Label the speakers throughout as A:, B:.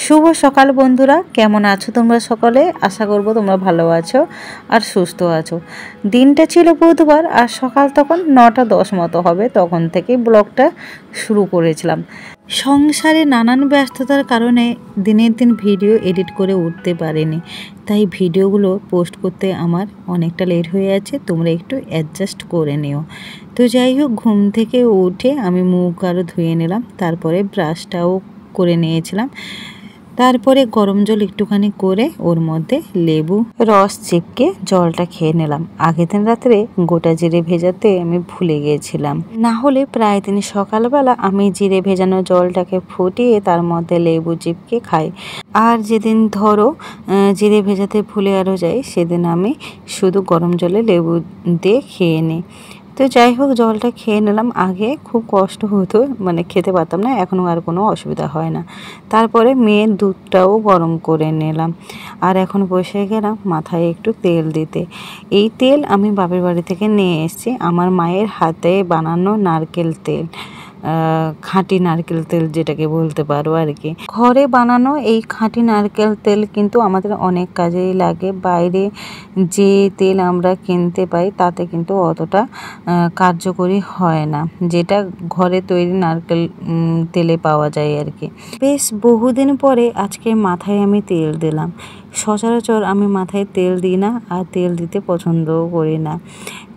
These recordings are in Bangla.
A: শুভ সকাল বন্ধুরা, কেমন আছো তোমরা সকলে? আশা করব তোমরা ভালো আছো আর সুস্থ আছো। দিনটা ছিল বুধবার আর সকাল তখন 9:10 মতো হবে, তখন থেকেই ব্লগটা শুরু করেছিলাম। সংসারে নানান ব্যস্ততার কারণে দিনের দিন ভিডিও এডিট করে উঠতে পারিনি, তাই ভিডিওগুলো পোস্ট করতে আমার অনেকটা লেট হয়ে আছে, তোমরা একটু অ্যাডজাস্ট করে নিও। তো যাই হোক, ঘুম থেকে উঠে আমি মুখ আরও ধুয়ে নিলাম, তারপরে ব্রাশটাও করে নিয়েছিলাম। তারপরে গরম জল একটুখানি করে ওর মধ্যে লেবু রস চিপকে জলটা খেয়ে নিলাম। আগের দিন রাত্রে গোটা জিরে ভেজাতে আমি ভুলে গিয়েছিলাম, না হলে প্রায় দিন সকালবেলা আমি জিরে ভেজানো জলটাকে ফুটিয়ে তার মধ্যে লেবু চিপকে খাই। আর যেদিন ধরো জিরে ভেজাতে ভুলে আরও যাই, সেদিন আমি শুধু গরম জলে লেবু দিয়ে খেয়ে নিই। তো যাই হোক, জলটা খেয়ে নিলাম। আগে খুব কষ্ট হতো, মানে খেতে পারতাম না, এখনও আর কোনো অসুবিধা হয় না। তারপরে মেয়ের দুধটাও গরম করে নিলাম, আর এখন বসে গেলাম মাথায় একটু তেল দিতে। এই তেল আমি বাপের বাড়ি থেকে নিয়ে এসেছি, আমার মায়ের হাতে বানানো নারকেল তেল, খাঁটি নারকেল তেল যেটাকে বলতে পারো আর কি। ঘরে বানানো এই খাঁটি নারকেল তেল কিন্তু আমাদের অনেক কাজেই লাগে। বাইরে যে তেল আমরা কিনতে পাই তাতে কিন্তু অতটা কার্যকরী হয় না, যেটা ঘরে তৈরি নারকেল তেলে পাওয়া যায় আর কি। বেশ বহুদিন পরে আজকে মাথায় আমি তেল দিলাম। সচরাচর আমি মাথায় তেল দিই না, আর তেল দিতে পছন্দও করি না।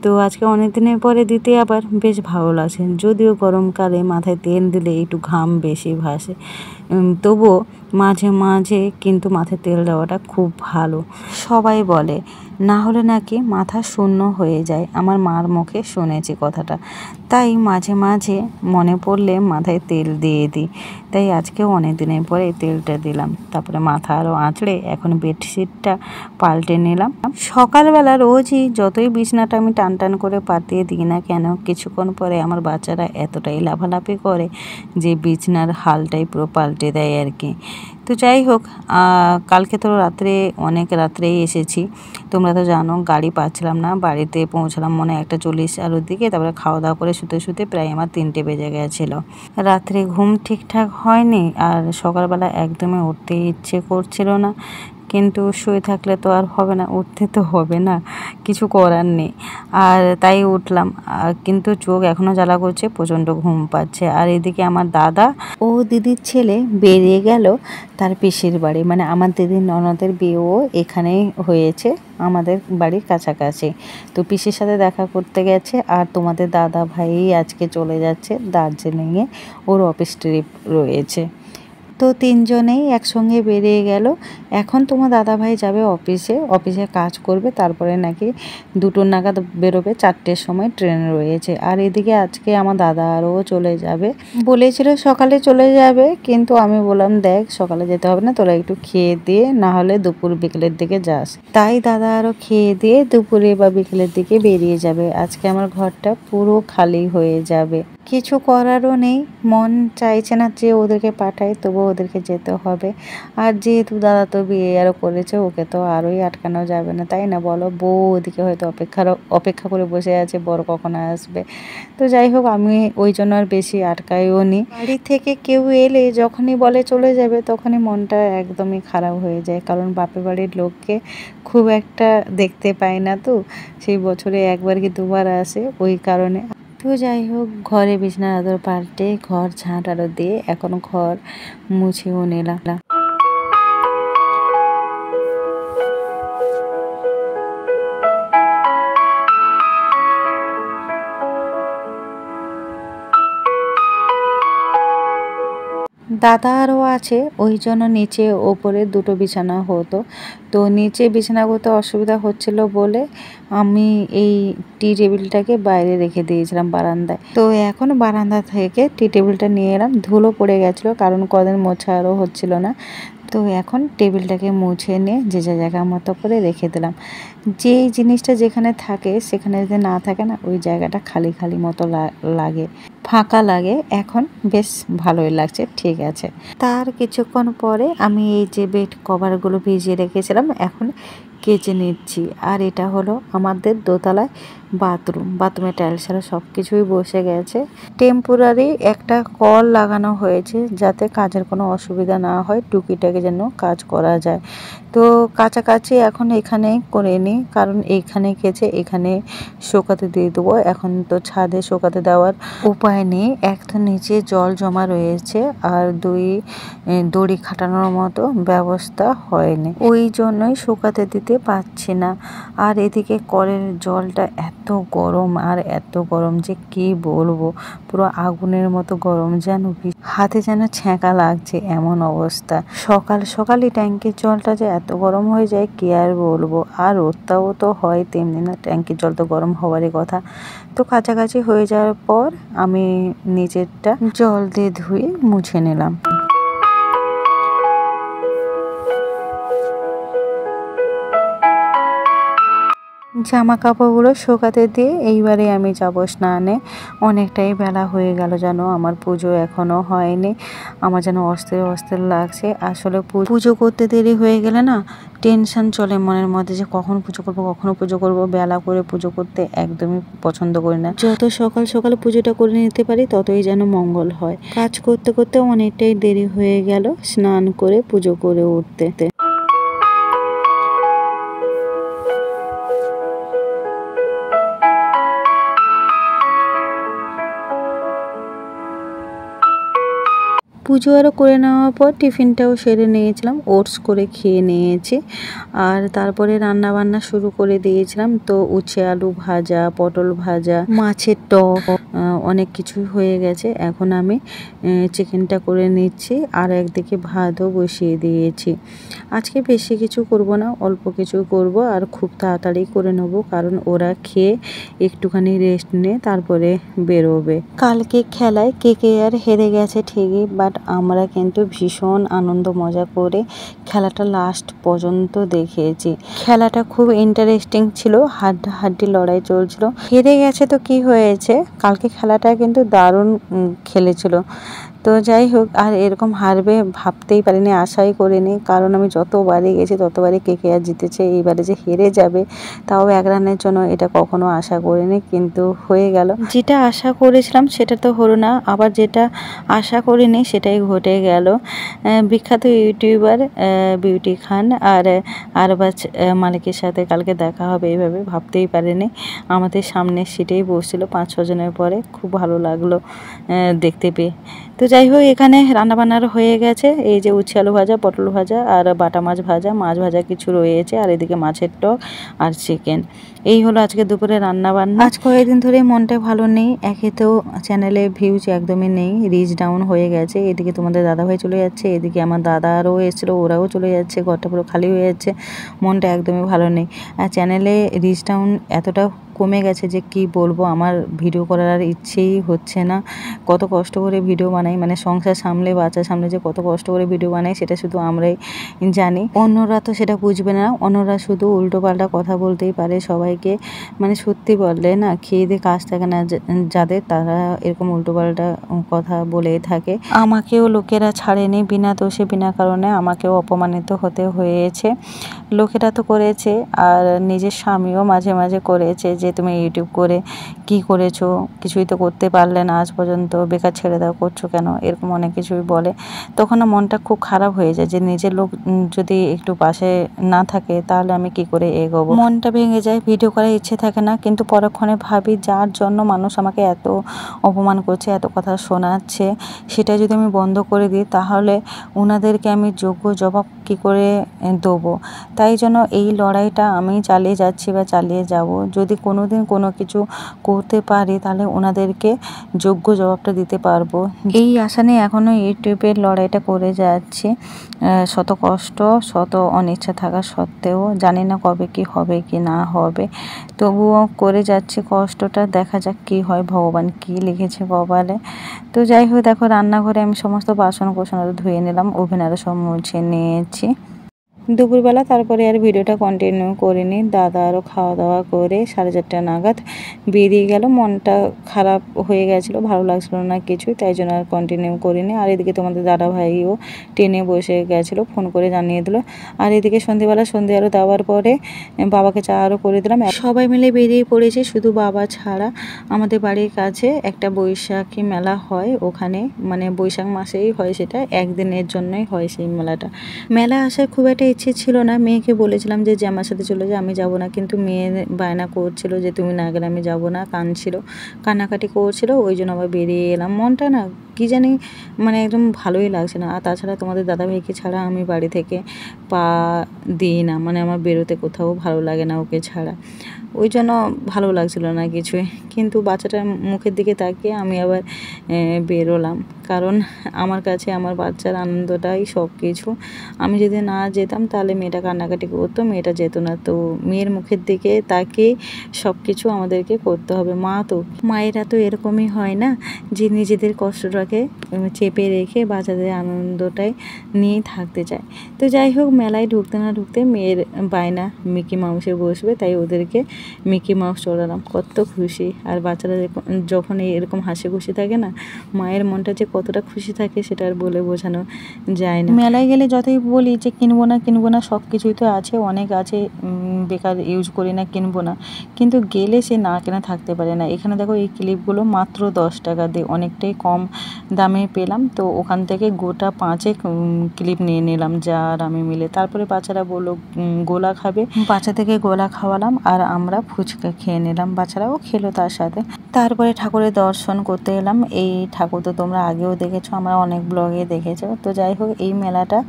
A: তো আজকে অনেক দিনের পরে দিতে আবার বেশ ভালো লাগছে। যদিও গরমকালে মাথায় তেল দিলে একটু ঘাম বেশি ভাসে, তবুও মাঝে মাঝে কিন্তু মাথায় তেল দেওয়াটা খুব ভালো। সবাই বলে, না হলে নাকি মাথা শূন্য হয়ে যায়। আমার মার মুখে শুনেছি কথাটা, তাই মাঝে মাঝে মনে পড়লে মাথায় তেল দিয়ে দিই। তাই আজকেও অনেক দিনের পরে তেলটা দিলাম। তারপরে মাথা আরও আঁচড়ে এখন বেডশিটটা পাল্টে নিলাম। সকালবেলা রোজই যতই বিছনাটা আমি টান টান করে পাতিয়ে দিই না কেন, কিছুক্ষণ পরে আমার বাচ্চারা এতটাই লাফালাফি করে যে বিছনার হালটাই পুরো পাল্টে দেয় আর কি। তো যাই হোক, কালকে তো অনেক রাত্রেই এসেছি। তোমরা তো জানো গাড়ি পাচ্ছিলাম না, বাড়িতে পৌঁছালাম মনে 1:40 আলোর দিকে। তারপরে খাওয়া দাওয়া করে শুতে শুতে প্রায় আমার 3টে বেজে গেছিলো। রাত্রে ঘুম ঠিকঠাক হয়নি, আর সকালবেলা একদমই উঠতে ইচ্ছে করছিল না। কিন্তু শুয়ে থাকলে তো আর হবে না, উঠতে তো হবে না, কিছু করার নেই। আর তাই উঠলাম, কিন্তু চোখ এখনও জ্বালা করছে, প্রচণ্ড ঘুম পাচ্ছে। আর এদিকে আমার দাদা ও দিদির ছেলে বেরিয়ে গেল তার পিসির বাড়ি, মানে আমার দিদির ননদের বিয়েও এখানেই হয়েছে, আমাদের বাড়ির কাছাকাছি। তো পিসির সাথে দেখা করতে গেছে। আর তোমাদের দাদা ভাই আজকে চলে যাচ্ছে দার্জিলিংয়ে, ওর অফিস ট্রিপ রয়েছে। তো তিনজনেই একসঙ্গে বেরিয়ে গেল। এখন তোমার দাদাভাই যাবে অফিসে কাজ করবে, তারপরে নাকি 2টো নাগাদ বেরোবে, 4টের সময় ট্রেন রয়েছে। আর এদিকে আজকে আমার দাদা আরও চলে যাবে, বলেছিল সকালে চলে যাবে, কিন্তু আমি বললাম দেখ সকালে যেতে হবে না, তোরা একটু খেয়ে দিয়ে না হলে দুপুর বিকেলের দিকে যাস। তাই দাদা আরও খেয়ে দিয়ে দুপুরে বা বিকেলের দিকে বেরিয়ে যাবে। আজকে আমার ঘরটা পুরো খালি হয়ে যাবে, কিছু করারও নেই। মন চাইছে না যে ওদেরকে পাঠাই, তবু ওদেরকে যেতে হবে। আর যেহেতু দাদা তো বিয়ে আরও করেছে, ওকে তো আরোই আটকানো যাবে না, তাই না বলো? বউ ওদিকে হয়তো অপেক্ষা করে বসে আছে বর কখন আসবে। তো যাই হোক, আমি ওই জন্য আর বেশি আটকাইও নি। বাড়ি থেকে কেউ এলে যখনই বলে চলে যাবে, তখনই মনটা একদমই খারাপ হয়ে যায়, কারণ বাপের বাড়ির লোককে খুব একটা দেখতে পাই না, তো সেই বছরে একবার কি দুবার আসে, ওই কারণে। তো যাই হোক, ঘরে বিছানার আদর পাল্টে ঘর ঝাঁট আরো দিয়ে এখন ঘর মুছেও নিলাম। দাদা আরও আছে, ওই জন্য নিচে ওপরে 2টো বিছানা হতো। তো নিচে বিছানা করতে অসুবিধা হচ্ছিল বলে আমি এই টি টেবিলটাকে বাইরে রেখে দিয়েছিলাম বারান্দায়। তো এখন বারান্দা থেকে টি টেবিলটা নিয়ে এলাম, ধুলো পড়ে গেছিলো কারণ কদিন মোছা আরও হচ্ছিল না। তো এখন টেবিলটাকে মুছে নিয়ে যে যা জায়গা মতো করে রেখে দিলাম। যেই জিনিসটা যেখানে থাকে সেখানে যদি না থাকে না, ওই জায়গাটা খালি খালি মতো লাগে, ফাঁকা লাগে। এখন বেশ ভালোই লাগছে, ঠিক আছে। তার কিছুক্ষণ পরে আমি এই যে বেড কভারগুলো ভিজিয়ে রেখেছিলাম এখন কেচে নিচ্ছি। আর এটা হলো আমাদের দোতলায় বাথরুমের টাইলস ছাড়া সব কিছুই বসে গেছে। টেম্পোরারি একটা কল লাগানো হয়েছে যাতে কাজের কোনো অসুবিধা না হয়, টুকিটাকি যেন কাজ করা যায়। তো কাছাকাছি এখন এখানে করে নিই, কারণ এইখানে গেছে এখানে শুকাতে দিয়ে দেবো। এখন তো ছাদে শুকাতে দেওয়ার উপায় নেই, এক তো নিচে জল জমা রয়েছে আর দুই দড়ি খাটানোর মতো ব্যবস্থা হয়নি, ওই জন্যই শুকাতে দিতে পারছি না। আর এদিকে কলের জলটা এত গরম আর এত গরম যে কি বলবো, পুরো আগুনের মতো গরম, যেন হাতে যেন ছ্যাঁকা লাগছে এমন অবস্থা। সকাল সকালই ট্যাঙ্কির জলটা যে এত গরম হয়ে যায় কি আর বলবো। আর রোদটাও তো হয় তেমনি না, ট্যাঙ্কির জল তো গরম হওয়ারই কথা। তো কাছাকাছি হয়ে যাওয়ার পর আমি নিচেরটা জল দিয়ে ধুয়ে মুছে নিলাম। জামা কাপড়গুলো শুকাতে দিয়ে এইবারে আমি যাব স্নানে। অনেকটাই বেলা হয়ে গেল জানো, আমার পুজো এখনও হয়নি। আমার যেন অস্থির অস্থির লাগছে। আসলে পুজো করতে দেরি হয়ে গেলে না টেনশন চলে মনের মধ্যে যে কখন পুজো করবো, কখনো পুজো করবো। বেলা করে পুজো করতে একদমই পছন্দ করি না। যত সকাল সকাল পুজোটা করে নিতে পারি ততই যেন মঙ্গল হয়। কাজ করতে করতে অনেকটাই দেরি হয়ে গেল স্নান করে পুজো করে উঠতে। পুজো আরও করে নেওয়ার পর টিফিনটাও সেরে নিয়েছিলাম, ওটস করে খেয়ে নিয়েছি। আর তারপরে রান্না বান্না শুরু করে দিয়েছিলাম। তো উচ্ছে আলু ভাজা, পটল ভাজা, মাছের টক, অনেক কিছুই হয়ে গেছে। এখন আমি চিকেনটা করে নিচ্ছি আর একদিকে ভাতও বসিয়ে দিয়েছি। আজকে বেশি কিছু করব না, অল্প কিছু করব আর খুব তাড়াতাড়ি করে নেব, কারণ ওরা খেয়ে একটুখানি রেস্ট নিয়ে তারপরে বেরোবে। কালকে খেলায় KKR হেরে গেছে ঠিকই, বাট আমরা কিন্তু ভীষণ আনন্দ মজা করে খেলাটা লাস্ট পর্যন্ত দেখেছি। খেলাটা খুব ইন্টারেস্টিং ছিল, হাড্ডাহাড্ডি লড়াই চলছিল। হেরে গেছে তো কি হয়েছে, কালকে খেলাটা কিন্তু দারুণ খেলেছিল। তো যাই হোক, আর এরকম হারবে ভাবতেই পারিনি, আশাই করিনি, কারণ আমি যতবারই গেছি ততবারই KKR জিতেছে। এইবারে যে হেরে যাবে তাও 1 রানের জন্য, এটা কখনো আশা করিনি, কিন্তু হয়ে গেল। যেটা আশা করেছিলাম সেটা তো হলো না, আবার যেটা আশা করিনি সেটাই ঘটে গেল। বিখ্যাত ইউটিউবার বিউটি খান আর আরবাজ মালিকের সাথে কালকে দেখা হবে এইভাবে ভাবতেই পারিনি। আমাদের সামনের সিটেই বসছিল 5-6 জনের পরে, খুব ভালো লাগলো দেখতে পেয়ে। তো যাই হোক, এখানে রান্নাবান্নার হয়ে গেছে। এই যে উচ্ছে আলু ভাজা, পটল ভাজা আর বাটা মাছ ভাজা, মাছ ভাজা কিছু রয়েছে, আর এদিকে মাছের টক আর চিকেন। এই হলো আজকে দুপুরে রান্নাবান্না। আজ কয়েকদিন ধরে মনটা ভালো নেই, একে তো চ্যানেলে ভিউজ একদমই নেই, রিচ ডাউন হয়ে গেছে। এদিকে তোমাদের দাদাভাই চলে যাচ্ছে, এদিকে আমার দাদারও এসেছিলো, ওরাও চলে যাচ্ছে, ঘরটা পুরো খালি হয়ে যাচ্ছে, মনটা একদমই ভালো নেই। আর চ্যানেলে রিচ ডাউন এতটা কমে গেছে যে কি বলবো, আমার ভিডিও করার আর ইচ্ছেই হচ্ছে না। কত কষ্ট করে ভিডিও বানাই, মানে সংসার সামলে বাচ্চা সামলে যে কত কষ্ট করে ভিডিও বানাই সেটা শুধু আমরাই জানি, অন্যরা তো সেটা বুঝবে না। অন্যরা শুধু উল্টো পাল্টা কথা বলতেই পারে সবাইকে, মানে সত্যি বললে না খেয়ে দিয়ে কাজ থাকে না যাদের, তারা এরকম উল্টো পাল্টা কথা বলেই থাকে। আমাকেও লোকেরা ছাড়েনি, বিনা দোষে বিনা কারণে আমাকেও অপমানিত হতে হয়েছে। লোকেরা তো করেছে, আর নিজের স্বামীও মাঝে মাঝে করেছে যে তুমি ইউটিউব করে কি করেছো, কিছুই তো করতে পারলে না আজ পর্যন্ত, বেকার ছেড়ে দাও, করছো কেন, এরকম অনেক কিছুই বলে। তখন মনটা খুব খারাপ হয়ে যায় যে নিজের লোক যদি একটু পাশে না থাকে তাহলে আমি কি করে এগোবো, মনটা ভেঙে যায়, ভিডিও করার ইচ্ছে থাকে না। কিন্তু পরক্ষণে ভাবি যার জন্য মানুষ আমাকে এত অপমান করছে, এত কথা শোনাচ্ছে, সেটা যদি আমি বন্ধ করে দিই তাহলে ওনাদেরকে আমি যোগ্য জবাব কি করে দেবো। তাই জন্য এই লড়াইটা আমি চালিয়ে যাচ্ছি বা চালিয়ে যাব। যদি কোনোদিন কোনো কিছু করতে পারি তাহলে ওনাদেরকে যোগ্য জবাবটা দিতে পারবো, এই আশা নিয়ে এখনও ইউটিউবের লড়াইটা করে যাচ্ছি। শত কষ্ট, শত অনিচ্ছা থাকা সত্ত্বেও জানি না কবে কি হবে কি না হবে, তবুও করে যাচ্ছি কষ্টটা, দেখা যাক কি হয়, ভগবান কি লিখেছে কপালে। তো যাই হোক, দেখো রান্নাঘরে আমি সমস্ত বাসন কোসন ধুয়ে নিলাম, ওভেন আরও সব মুছে নিয়েছি। দুপুরবেলা তারপরে আর ভিডিওটা কন্টিনিউ করিনি। দাদা আরও খাওয়া দাওয়া করে 4:30 নাগাদ বেরিয়ে গেল। মনটা খারাপ হয়ে গেছিলো, ভালো লাগছিলো না কিছুই, তাই জন্য আর কন্টিনিউ করিনি। আর এদিকে তোমাদের দাদা ভাইও ট্রেনে বসে গেছিলো, ফোন করে জানিয়ে দিল। আর এদিকে সন্ধেবেলা সন্ধে আরও দেওয়ার পরে বাবাকে চা আরও করে দিলাম। সবাই মিলে বেরিয়ে পড়েছে, শুধু বাবা ছাড়া। আমাদের বাড়ির কাছে একটা বৈশাখী মেলা হয়, ওখানে মানে বৈশাখ মাসেই হয়, সেটা একদিনের জন্যই হয় সেই মেলাটা। মেলা আসার খুব একটা ইচ্ছে ছিল না, মেয়েকে বলেছিলাম যে আমার সাথে চলে যা, আমি যাব না, কিন্তু মেয়ে বায়না করছিল যে তুমি না গেলে আমি যাব না, কান্নাকাটি করছিল, ওই জন্য আবার বেরিয়ে এলাম। মনটা না কি জানি মানে একদম ভালোই লাগছে না। আর তাছাড়া তোমাদের দাদাভাইকে ছাড়া আমি বাড়ি থেকে পা দিই না, মানে আমার বেরোতে কোথাও ভালো লাগে না ওকে ছাড়া, ওই জন্য ভালো লাগছিল না কিছুই। কিন্তু বাচ্চাটার মুখের দিকে তাকিয়ে আমি আবার বেরোলাম, কারণ আমার কাছে আমার বাচ্চার আনন্দটাই সব কিছু। আমি যদি না যেতাম তাহলে মেয়েটা কান্নাকাটি করতো, মেয়েটা যেত না। তো মেয়ের মুখের দিকে তাকিয়ে সব কিছু আমাদেরকে করতে হবে। মায়েরা তো এরকমই হয় না, যে নিজেদের কষ্টটাকে চেপে রেখে বাচ্চাদের আনন্দটাই নিয়ে থাকতে চায়। তো যাই হোক, মেলায় ঢুকতে না ঢুকতে মেয়ের বায়না মিকি মাউসে বসবে, তাই ওদেরকে মিকি মাউস চড়ালাম। কত খুশি! আর বাচ্চারা যখন এরকম হাসি খুশি থাকে না, মায়ের মনটা যে কতটা খুশি থাকে সেটা আর বলে বোঝানো যায় না। মেলায় গেলে যতই বলি যে কিনবো না, সব কিছুই তো আছে, অনেক আছে, বেকার ইউজ করি না, কিনবো না, কিন্তু গেলে সে না কেনা থাকতে পারে না। এখানে দেখো এই ক্লিপগুলো মাত্র 10 টাকা দিয়ে অনেকটাই কম দামে পেলাম। তো ওখান থেকে গোটা 5 ক্লিপ নিয়ে নিলাম, যা আর আমি মিলে। তারপরে বাচ্চারা বললো গোলা খাবে, বাচ্চা থেকে গোলা খাওয়ালাম, আর আমরা ফুচকা খেয়ে নিলাম, বাচ্চারাও খেলো তার সাথে। তারপরে ঠাকুরের দর্শন করতে এলাম। এই ঠাকুর তো তোমরা আগেও দেখেছো, আমরা অনেক ব্লগে দেখেছো। তো যাই হোক, এই মেলাটা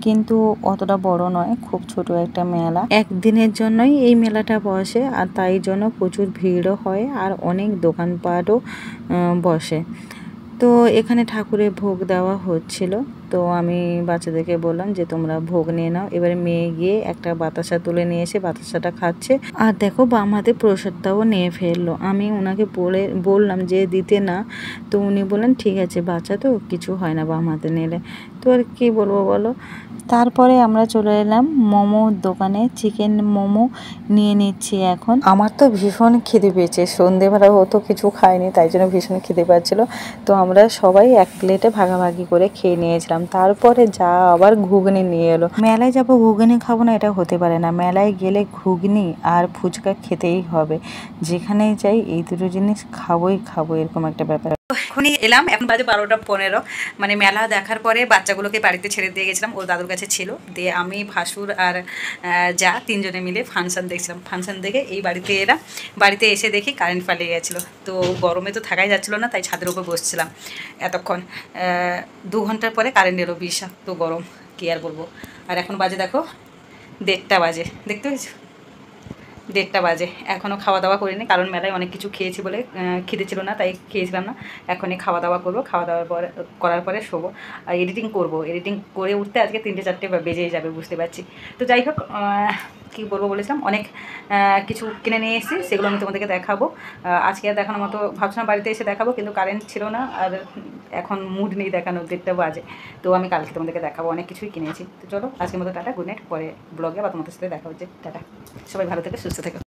A: কিন্তু অতটা বড় নয়, খুব ছোট একটা মেলা, একদিনের জন্যই এই মেলাটা বসে, আর তাই জন্য প্রচুর ভিড়ও হয়, আর অনেক দোকানপাটও বসে। তো এখানে ঠাকুরের ভোগ দেওয়া হচ্ছিল, তো আমি বাচ্চাদেরকে বললাম যে তোমরা ভোগ নিয়ে নাও। এবারে মেয়ে গিয়ে একটা বাতাসা তুলে নিয়ে এসে বাতাসাটা খাচ্ছে, আর দেখো বাম হাতে প্রসাদটাও নিয়ে ফেললো। আমি ওনাকে বললাম যে দিতে না, তো উনি বললেন ঠিক আছে, বাচ্চা তো কিছু হয় না বাম হাতে নিলে। তো আর কি বলবো বলো। তারপরে আমরা চলে এলাম মোমোর দোকানে, চিকেন মোমো নিয়ে নিচ্ছি এখন। আমার তো ভীষণ খিদে পেয়েছে, সন্ধেবেলা হতো কিছু খাইনি, তাই জন্য ভীষণ খিদে পাচ্ছিলো। তো আমরা সবাই এক প্লেটে ভাগাভাগি করে খেয়ে নিয়েছিলাম। তারপরে যা আবার ঘুগনি নিয়ে এলো। মেলায় যাবো ঘুগনি খাবো না, এটা হতে পারে না। মেলায় গেলে ঘুগনি আর ফুচকা খেতেই হবে, যেখানেই যাই এই দুটো জিনিস খাবোই খাবো, এরকম একটা ব্যাপার।
B: এখনই এলাম, এখন বাজে 12টা 15। মানে মেলা দেখার পরে বাচ্চাগুলোকে বাড়িতে ছেড়ে দিয়ে গেছিলাম, ওর দাদুর কাছে ছিল। দিয়ে আমি ভাসুর আর যা 3জনে মিলে ফাংশন দেখছিলাম। ফাংশন দেখে এই বাড়িতে এলাম। বাড়িতে এসে দেখি কারেন্ট পালিয়ে গেছিলো। তো গরমে তো থাকাই যাচ্ছিলো না, তাই ছাদের উপর বসছিলাম এতক্ষণ। 2 ঘন্টার পরে কারেন্ট এলো, বিষাক্ত গরম, কী আর বলবো। আর এখন বাজে দেখো 1:30 বাজে, দেখতে পেয়েছো? 1:30 বাজে, এখনও খাওয়া দাওয়া করিনি, কারণ মেলায় অনেক কিছু খেয়েছি বলে খিদে ছিল না, তাই খেয়েছিলাম না। এখনই খাওয়া দাওয়া করবো, খাওয়া দাওয়ার পরে করার পরে শোবো। আর এডিটিং করবো, এডিটিং করে উঠতে আজকে 3-4টে বেজেই যাবে, বুঝতে পারছি। তো যাই হোক, কী বলবো বলেছিলাম, অনেক কিছু কিনে নিয়ে এসেছি, সেগুলো আমি তোমাদেরকে দেখাবো। আজকে আর দেখানোর মতো ভাবছিলাম বাড়িতে এসে দেখাবো, কিন্তু কারেন্ট ছিল না, আর এখন মুড নেই দেখানোর, 1:30 বাজে। তো আমি কালকে তোমাদেরকে দেখাবো, অনেক কিছুই কিনেছি। তো চলো, আজকের মতো টাটা, গুড নাইট। পরে ব্লগে বা তোমাদের সাথে দেখা হচ্ছে, টাটা। সবাই ভালো থেকে সুস্থ থেকো।